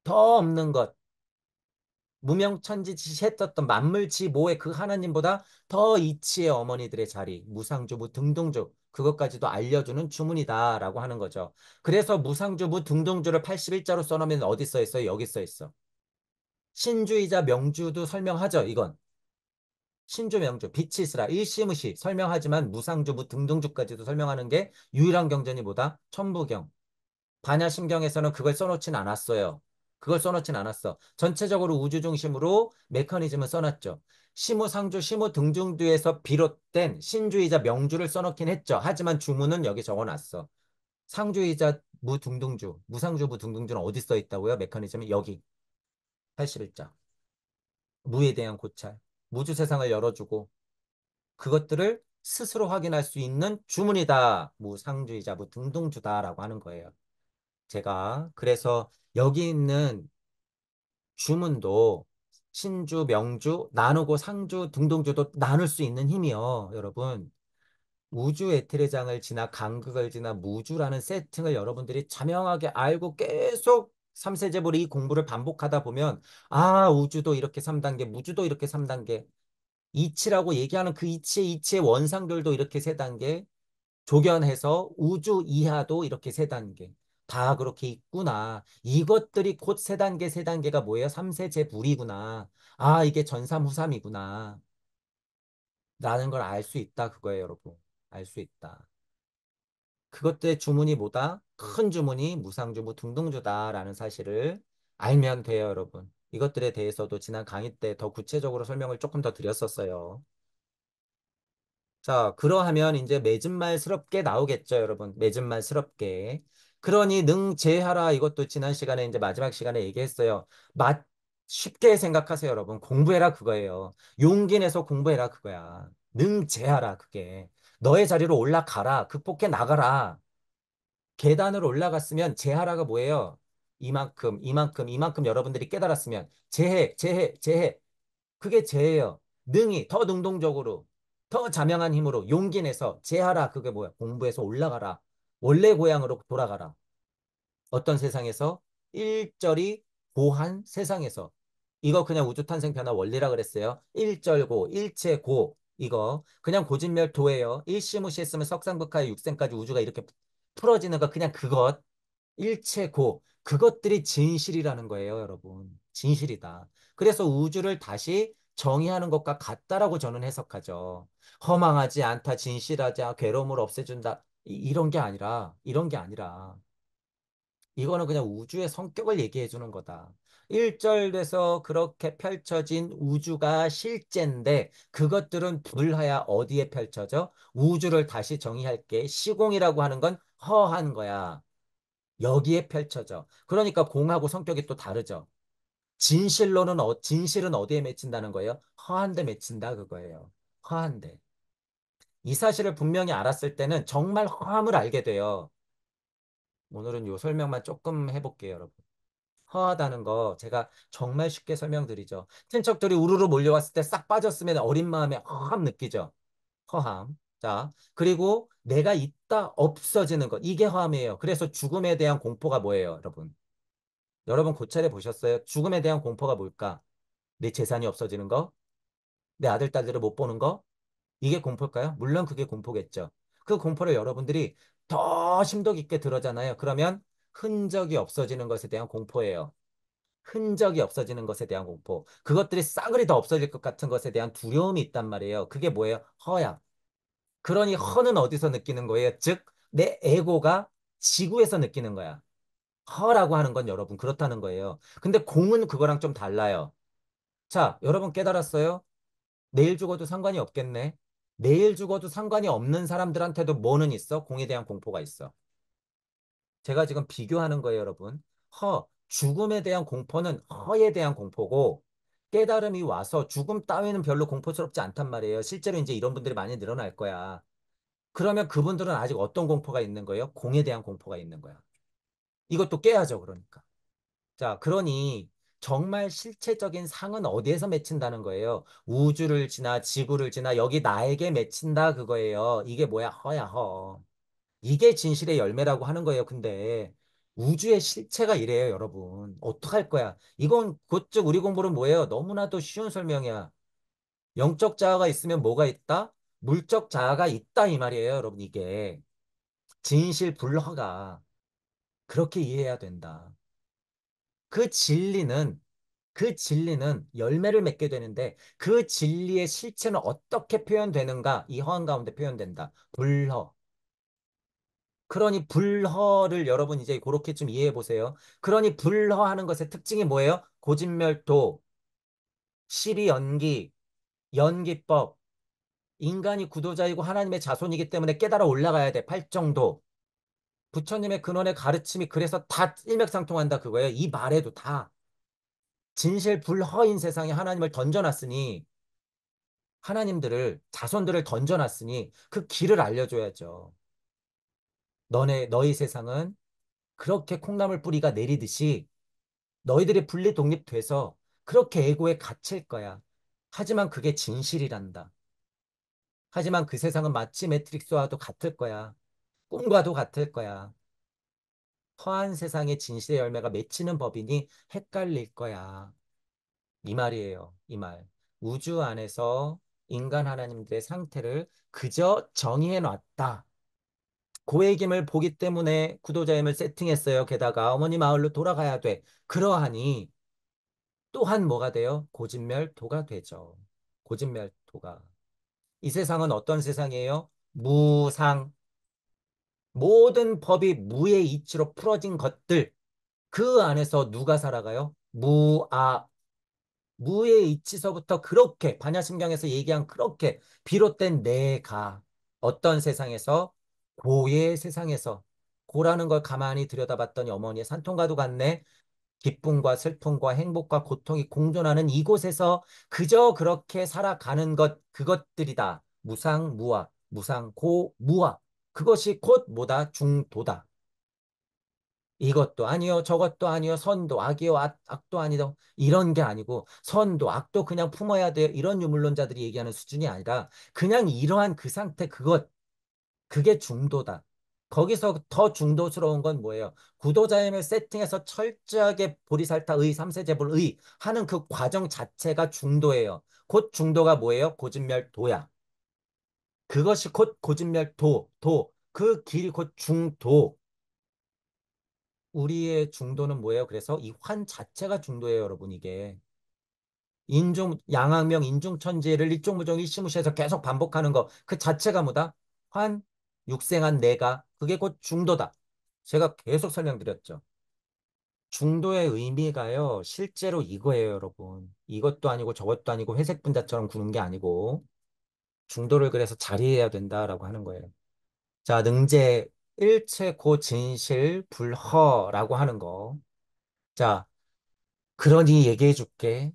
더 없는 것, 무명천지지시했었던 만물지모의 그 하나님보다 더 이치의 어머니들의 자리, 무상주부 등등주, 그것까지도 알려주는 주문이다라고 하는 거죠. 그래서 무상주부 등등주를 81자로 써놓으면 어디 써 있어요? 여기 써 있어. 신주이자 명주도 설명하죠, 이건. 신주 명주, 빛이 있으라, 일시무시 설명하지만 무상주부 등등주까지도 설명하는 게 유일한 경전이 뭐다? 천부경. 반야심경에서는 그걸 써놓진 않았어요. 그걸 써놓진 않았어. 전체적으로 우주 중심으로 메커니즘을 써놨죠. 시무 상주, 시무 등중두에서 비롯된 신주이자 명주를 써놓긴 했죠. 하지만 주문은 여기 적어놨어. 상주이자 무등등주, 무상주 무등등주는 어디 써 있다고요? 메커니즘이 여기 81자. 무에 대한 고찰. 무주 세상을 열어주고 그것들을 스스로 확인할 수 있는 주문이다. 무상주이자 무등등주다라고 하는 거예요. 제가 그래서 여기 있는 주문도 신주, 명주, 나누고 상주, 등동주도 나눌 수 있는 힘이요, 여러분. 우주 에테르장을 지나 간극을 지나 무주라는 세팅을 여러분들이 자명하게 알고 계속 삼세제불 이 공부를 반복하다 보면 아, 우주도 이렇게 3단계, 무주도 이렇게 3단계, 이치라고 얘기하는 그 이치의 원상들도 이렇게 3단계, 조견해서 우주 이하도 이렇게 3단계. 다 그렇게 있구나. 이것들이 곧 3단계, 3단계가 뭐예요? 삼세제불이구나. 아, 이게 전삼후삼이구나. 라는 걸 알 수 있다. 그거예요, 여러분. 알 수 있다. 그것들의 주문이 뭐다? 큰 주문이 무상주무 등등주다라는 사실을 알면 돼요, 여러분. 이것들에 대해서도 지난 강의 때 더 구체적으로 설명을 조금 더 드렸었어요. 자, 그러하면 이제 맺은말스럽게 나오겠죠, 여러분. 맺은말스럽게. 그러니 능제하라 이것도 지난 시간에 이제 마지막 시간에 얘기했어요. 쉽게 생각하세요, 여러분. 공부해라 그거예요. 용기 내서 공부해라 그거야. 능제하라 그게. 너의 자리로 올라가라. 극복해 나가라. 계단을 올라갔으면 제하라가 뭐예요? 이만큼, 이만큼, 이만큼 여러분들이 깨달았으면 제해, 제해, 제해. 그게 죄예요. 능히 더 능동적으로 더 자명한 힘으로 용기 내서 제하라. 그게 뭐야? 공부해서 올라가라. 원래 고향으로 돌아가라. 어떤 세상에서? 일절이 고한 세상에서. 이거 그냥 우주탄생 변화 원리라 그랬어요. 일절고, 일체고. 이거 그냥 고진멸도예요. 일시무시했으면 석상북하의 육생까지 우주가 이렇게 풀어지는 거 그냥 그것. 일체고 그것들이 진실이라는 거예요, 여러분. 진실이다. 그래서 우주를 다시 정의하는 것과 같다라고 저는 해석하죠. 허망하지 않다, 진실하지 않아, 괴로움을 없애준다. 이런 게 아니라 이거는 그냥 우주의 성격을 얘기해 주는 거다. 일절에서 그렇게 펼쳐진 우주가 실제인데 그것들은 불하야 어디에 펼쳐져? 우주를 다시 정의할게. 시공이라고 하는 건 허한 거야. 여기에 펼쳐져. 그러니까 공하고 성격이 또 다르죠. 진실은 어디에 맺힌다는 거예요? 허한데 맺힌다 그거예요. 허한데. 이 사실을 분명히 알았을 때는 정말 허함을 알게 돼요. 오늘은 요 설명만 조금 해볼게요, 여러분. 허하다는 거 제가 정말 쉽게 설명드리죠. 친척들이 우르르 몰려왔을 때 싹 빠졌으면 어린 마음에 허함 느끼죠. 허함. 자, 그리고 내가 있다 없어지는 것. 이게 허함이에요. 그래서 죽음에 대한 공포가 뭐예요, 여러분? 여러분 고찰해 보셨어요? 죽음에 대한 공포가 뭘까? 내 재산이 없어지는 거? 내 아들, 딸들을 못 보는 거? 이게 공포일까요? 물론 그게 공포겠죠. 그 공포를 여러분들이 더 심도 깊게 들어잖아요. 그러면 흔적이 없어지는 것에 대한 공포예요. 흔적이 없어지는 것에 대한 공포. 그것들이 싸그리 더 없어질 것 같은 것에 대한 두려움이 있단 말이에요. 그게 뭐예요? 허야. 그러니 허는 어디서 느끼는 거예요? 즉, 내 에고가 지구에서 느끼는 거야. 허라고 하는 건 여러분 그렇다는 거예요. 근데 공은 그거랑 좀 달라요. 자, 여러분 깨달았어요? 내일 죽어도 상관이 없겠네. 내일 죽어도 상관이 없는 사람들한테도 뭐는 있어? 공에 대한 공포가 있어. 제가 지금 비교하는 거예요, 여러분. 죽음에 대한 공포는 허에 대한 공포고, 깨달음이 와서 죽음 따위는 별로 공포스럽지 않단 말이에요. 실제로 이제 이런 분들이 많이 늘어날 거야. 그러면 그분들은 아직 어떤 공포가 있는 거예요? 공에 대한 공포가 있는 거야. 이것도 깨야죠, 그러니까. 자, 그러니 정말 실체적인 상은 어디에서 맺힌다는 거예요? 우주를 지나 지구를 지나 여기 나에게 맺힌다 그거예요. 이게 뭐야? 허야 허. 이게 진실의 열매라고 하는 거예요. 근데 우주의 실체가 이래요, 여러분. 어떡할 거야? 이건 곧즉 우리 공부는 뭐예요? 너무나도 쉬운 설명이야. 영적 자아가 있으면 뭐가 있다? 물적 자아가 있다 이 말이에요, 여러분. 이게 진실 불허가 그렇게 이해해야 된다. 그 진리는 그 진리는 열매를 맺게 되는데 그 진리의 실체는 어떻게 표현되는가? 이 허한 가운데 표현된다. 불허. 그러니 불허를 여러분 이제 그렇게 좀 이해해 보세요. 그러니 불허하는 것의 특징이 뭐예요? 고진멸도, 시비연기, 연기법. 인간이 구도자이고 하나님의 자손이기 때문에 깨달아 올라가야 돼. 팔정도. 부처님의 근원의 가르침이 그래서 다 일맥상통한다 그거예요. 이 말에도 다. 진실 불허인 세상에 하나님을 던져놨으니 자손들을 던져놨으니 그 길을 알려줘야죠. 너희 세상은 그렇게 콩나물 뿌리가 내리듯이 너희들이 분리 독립돼서 그렇게 에고에 갇힐 거야. 하지만 그게 진실이란다. 하지만 그 세상은 마치 매트릭스와도 같을 거야. 꿈과도 같을 거야. 허한 세상의 진실의 열매가 맺히는 법이니 헷갈릴 거야. 이 말이에요. 이 말. 우주 안에서 인간 하나님들의 상태를 그저 정의해 놨다. 고의 김을 보기 때문에 구도자 임을 세팅했어요. 게다가 어머니 마을로 돌아가야 돼. 그러하니 또한 뭐가 돼요? 고진멸도가 되죠. 고진멸도가. 이 세상은 어떤 세상이에요? 무상. 모든 법이 무의 이치로 풀어진 것들. 그 안에서 누가 살아가요? 무아. 무의 이치서부터 그렇게 반야심경에서 얘기한 그렇게 비롯된 내가 어떤 세상에서 고의 세상에서 고라는 걸 가만히 들여다봤더니 어머니의 산통과도 같네. 기쁨과 슬픔과 행복과 고통이 공존하는 이곳에서 그저 그렇게 살아가는 그것들이다. 무상무아, 무상고무아. 그것이 곧 뭐다? 중도다. 이것도 아니요, 저것도 아니요, 선도 악이요, 악도 아니요. 이런 게 아니고 선도 악도 그냥 품어야 돼요. 이런 유물론자들이 얘기하는 수준이 아니라 그냥 이러한 그 상태 그게 중도다. 거기서 더 중도스러운 건 뭐예요? 구도자임을 세팅해서 철저하게 보리살타의 삼세제불의 하는 그 과정 자체가 중도예요. 곧 중도가 뭐예요? 고진멸도야. 그것이 곧 고진멸도, 도. 그 길이 곧 중도. 우리의 중도는 뭐예요? 그래서 이 환 자체가 중도예요, 여러분, 이게. 양악명, 인중천지를 일종무종 일시무시해서 계속 반복하는 거, 그 자체가 뭐다? 환, 육생한 내가, 그게 곧 중도다. 제가 계속 설명드렸죠. 중도의 의미가요, 실제로 이거예요, 여러분. 이것도 아니고 저것도 아니고 회색 분자처럼 구는 게 아니고, 중도를 그래서 자리해야 된다라고 하는 거예요. 자, 능제, 일체고 진실 불허라고 하는 거. 자, 그러니 얘기해 줄게.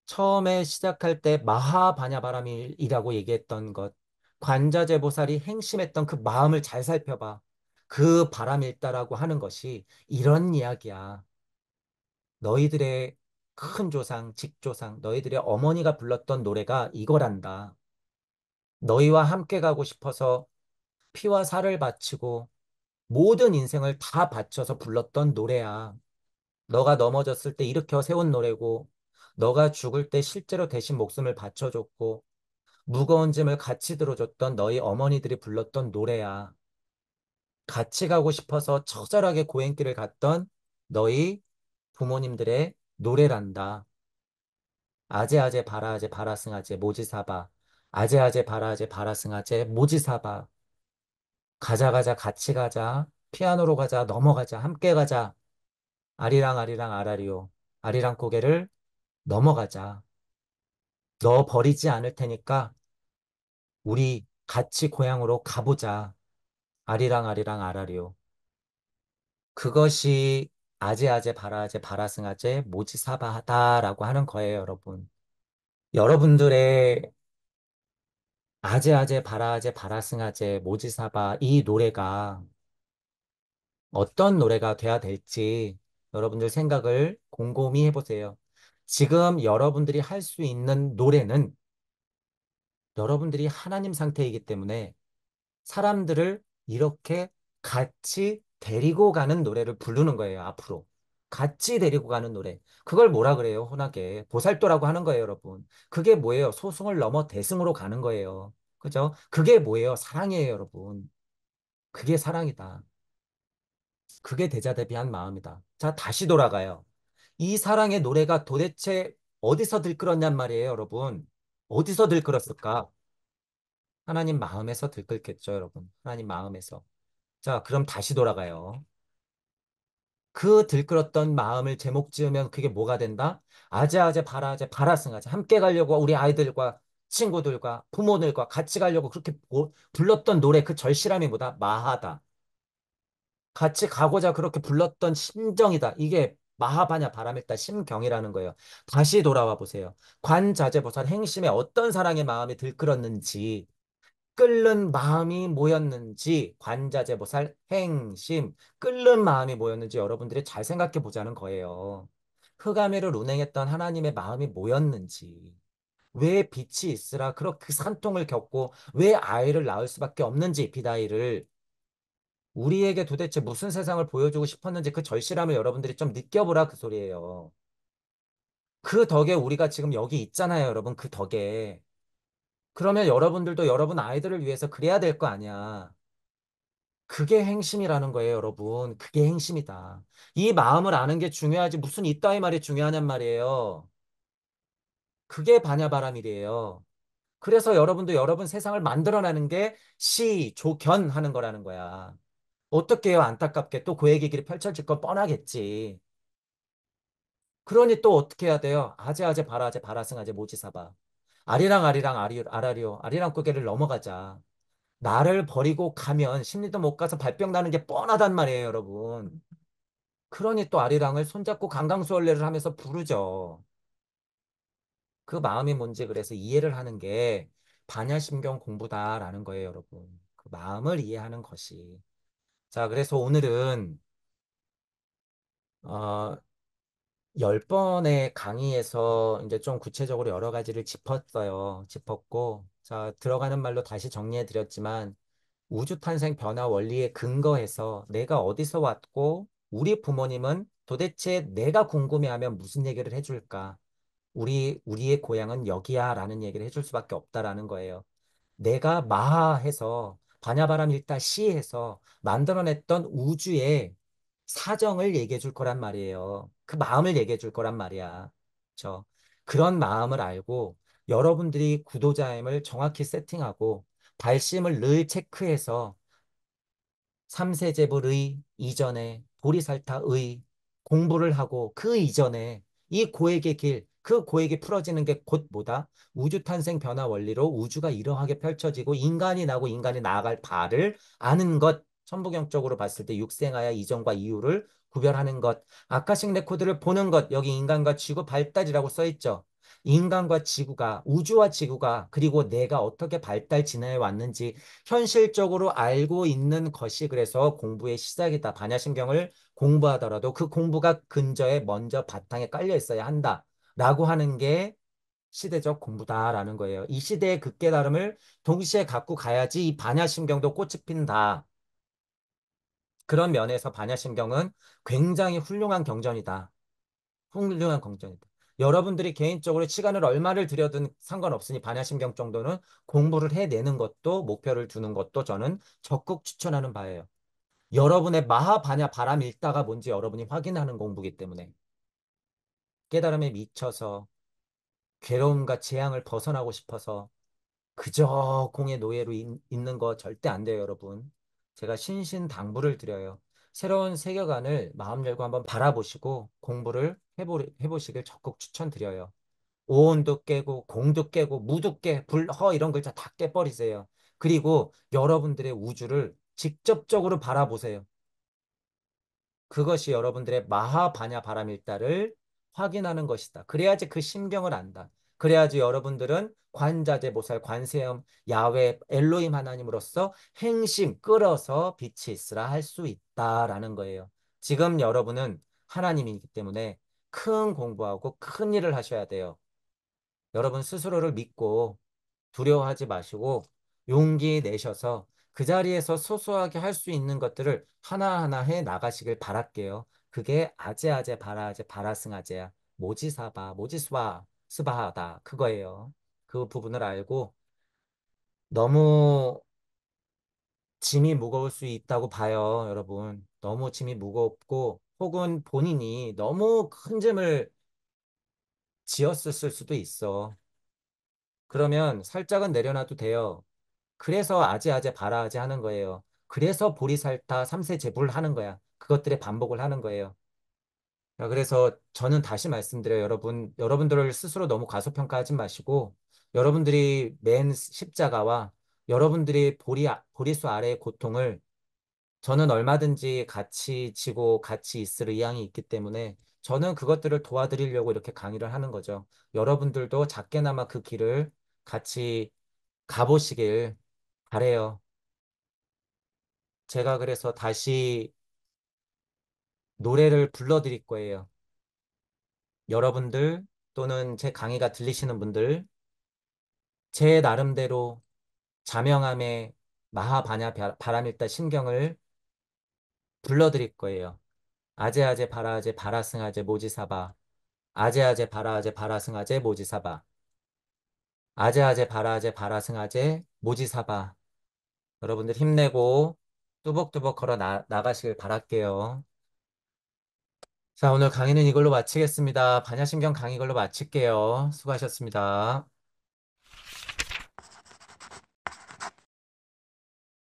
처음에 시작할 때 마하바냐바람이라고 얘기했던 것. 관자재보살이 행심했던 그 마음을 잘 살펴봐. 그 바람일다라고 하는 것이 이런 이야기야. 너희들의 큰 조상, 직조상, 너희들의 어머니가 불렀던 노래가 이거란다. 너희와 함께 가고 싶어서 피와 살을 바치고 모든 인생을 다 바쳐서 불렀던 노래야. 너가 넘어졌을 때 일으켜 세운 노래고, 너가 죽을 때 실제로 대신 목숨을 바쳐줬고, 무거운 짐을 같이 들어줬던 너희 어머니들이 불렀던 노래야. 같이 가고 싶어서 처절하게 고행길을 갔던 너희 부모님들의 노래란다. 아제아제 바라아제 바라승아제 모지사바. 아제아제 바라아제 바라승아제 모지사바. 가자 가자 같이 가자. 피아노로 가자 넘어가자 함께 가자. 아리랑 아리랑 아라리요. 아리랑 고개를 넘어가자. 너 버리지 않을 테니까 우리 같이 고향으로 가보자. 아리랑 아리랑 아라리요. 그것이 아제아제 바라아제 바라승아제 모지사바하다라고 하는 거예요, 여러분. 여러분들의 아제아제 바라아제 바라승아제 모지사바 이 노래가 어떤 노래가 돼야 될지 여러분들 생각을 곰곰이 해보세요. 지금 여러분들이 할 수 있는 노래는 여러분들이 하나님 상태이기 때문에 사람들을 이렇게 같이 데리고 가는 노래를 부르는 거예요, 앞으로. 같이 데리고 가는 노래. 그걸 뭐라 그래요, 흔하게. 보살도라고 하는 거예요, 여러분. 그게 뭐예요? 소승을 넘어 대승으로 가는 거예요. 그죠? 그게 뭐예요? 사랑이에요, 여러분. 그게 사랑이다. 그게 대자대비한 마음이다. 자, 다시 돌아가요. 이 사랑의 노래가 도대체 어디서 들끓었냔 말이에요, 여러분. 어디서 들끓었을까? 하나님 마음에서 들끓겠죠, 여러분. 하나님 마음에서. 자, 그럼 다시 돌아가요. 그 들끓었던 마음을 제목 지으면 그게 뭐가 된다? 아재아재 바라아재 바라승아재 함께 가려고 우리 아이들과 친구들과 부모들과 같이 가려고 그렇게 불렀던 노래 그 절실함이 뭐다? 마하다. 같이 가고자 그렇게 불렀던 심정이다. 이게 마하바냐 바람일다 심경이라는 거예요. 다시 돌아와 보세요. 관자재보살 행심에 어떤 사랑의 마음이 들끓었는지 끓는 마음이 뭐였는지 관자재보살 행심 끓는 마음이 뭐였는지 여러분들이 잘 생각해 보자는 거예요. 흑암회를 운행했던 하나님의 마음이 뭐였는지 왜 빛이 있으라 그렇게 그 산통을 겪고 왜 아이를 낳을 수밖에 없는지 비다이를 우리에게 도대체 무슨 세상을 보여주고 싶었는지 그 절실함을 여러분들이 좀 느껴보라 그 소리예요. 그 덕에 우리가 지금 여기 있잖아요, 여러분. 그 덕에. 그러면 여러분들도 여러분 아이들을 위해서 그래야 될 거 아니야. 그게 행심이라는 거예요, 여러분. 그게 행심이다. 이 마음을 아는 게 중요하지 무슨 이따위 말이 중요하냔 말이에요. 그게 반야바람이래요. 그래서 여러분도 여러분 세상을 만들어내는 게 조견하는 거라는 거야. 어떻게 해요? 안타깝게 또 그 얘기 길이 펼쳐질 건 뻔하겠지. 그러니 또 어떻게 해야 돼요? 아재아재 바라아재 바라승아재 모지사바. 아리랑 아리랑 아라리오 아리랑 고개를 넘어가자. 나를 버리고 가면 심리도 못 가서 발병 나는 게 뻔하단 말이에요, 여러분. 그러니 또 아리랑을 손잡고 강강수월래를 하면서 부르죠. 그 마음이 뭔지 그래서 이해를 하는 게 반야심경 공부다라는 거예요, 여러분. 그 마음을 이해하는 것이. 자, 그래서 오늘은 어, 10번의 강의에서 이제 좀 구체적으로 여러 가지를 짚었어요. 짚었고, 자, 들어가는 말로 다시 정리해 드렸지만, 우주 탄생 변화 원리에 근거해서 내가 어디서 왔고, 우리 부모님은 도대체 내가 궁금해하면 무슨 얘기를 해줄까? 우리의 고향은 여기야 라는 얘기를 해줄 수밖에 없다라는 거예요. 내가 마하해서 바냐바람 일다 시해서 만들어냈던 우주의 사정을 얘기해 줄 거란 말이에요. 그 마음을 얘기해 줄 거란 말이야. 그렇죠? 그런 마음을 알고 여러분들이 구도자임을 정확히 세팅하고 발심을 늘 체크해서 삼세제불의 이전에 보리살타의 공부를 하고 그 이전에 이 고액의 길, 그 고액이 풀어지는 게 곧 뭐다? 우주 탄생 변화 원리로 우주가 이러하게 펼쳐지고 인간이 나고 인간이 나아갈 바를 아는 것, 천부경적으로 봤을 때 육생아야 이전과 이후를 구별하는 것, 아카식 레코드를 보는 것, 여기 인간과 지구 발달이라고 써 있죠. 인간과 지구가, 우주와 지구가, 그리고 내가 어떻게 발달 지내해 왔는지 현실적으로 알고 있는 것이 그래서 공부의 시작이다. 반야심경을 공부하더라도 그 공부가 근저에 먼저 바탕에 깔려 있어야 한다. 라고 하는 게 시대적 공부다라는 거예요. 이 시대의 그 깨달음을 동시에 갖고 가야지 이 반야심경도 꽃이 핀다. 그런 면에서 반야심경은 굉장히 훌륭한 경전이다. 훌륭한 경전이다. 여러분들이 개인적으로 시간을 얼마를 들여든 상관없으니 반야심경 정도는 공부를 해내는 것도 목표를 두는 것도 저는 적극 추천하는 바예요. 여러분의 마하바냐 바람 읽다가 뭔지 여러분이 확인하는 공부이기 때문에 깨달음에 미쳐서 괴로움과 재앙을 벗어나고 싶어서 그저 공의 노예로 있는 거 절대 안 돼요, 여러분. 제가 신신당부를 드려요. 새로운 세계관을 마음 열고 한번 바라보시고 공부를 해보시길 적극 추천드려요. 오온도 깨고 공도 깨고 무도 깨, 불허 이런 글자 다 깨버리세요. 그리고 여러분들의 우주를 직접적으로 바라보세요. 그것이 여러분들의 마하바냐 바람일다를 확인하는 것이다. 그래야지 그 심경을 안다. 그래야지 여러분들은 관자재보살, 관세음, 야훼, 엘로힘 하나님으로서 행심 끌어서 빛이 있으라 할 수 있다라는 거예요. 지금 여러분은 하나님이기 때문에 큰 공부하고 큰 일을 하셔야 돼요. 여러분 스스로를 믿고 두려워하지 마시고 용기 내셔서 그 자리에서 소소하게 할 수 있는 것들을 하나하나 해 나가시길 바랄게요. 그게 아제아제 바라아제 바라승아제야. 모지사바, 모지수바, 스바하다. 그거예요. 그 부분을 알고 너무 짐이 무거울 수 있다고 봐요, 여러분. 너무 짐이 무겁고 혹은 본인이 너무 큰 짐을 지었을 수도 있어. 그러면 살짝은 내려놔도 돼요. 그래서 아재아재 바라아재 하는 거예요. 그래서 보리살타 삼세제불 하는 거야. 그것들의 반복을 하는 거예요. 자, 그래서 저는 다시 말씀드려요. 여러분들을 스스로 너무 과소평가하지 마시고, 여러분들이 맨 십자가와 여러분들이 보리수 아래의 고통을 저는 얼마든지 같이 지고 같이 있을 의향이 있기 때문에 저는 그것들을 도와드리려고 이렇게 강의를 하는 거죠. 여러분들도 작게나마 그 길을 같이 가보시길 바래요. 제가 그래서 다시 노래를 불러드릴 거예요. 여러분들 또는 제 강의가 들리시는 분들, 제 나름대로 자명함의 마하바냐 바람일다 심경을 불러드릴 거예요. 아제아제 바라아제 바라승아제 모지사바. 아제아제 바라아제 바라승아제 모지사바. 아제아제 바라아제 바라승아제 모지사바. 여러분들 힘내고 뚜벅뚜벅 걸어 나가시길 바랄게요. 자, 오늘 강의는 이걸로 마치겠습니다. 반야심경 강의 이걸로 마칠게요. 수고하셨습니다.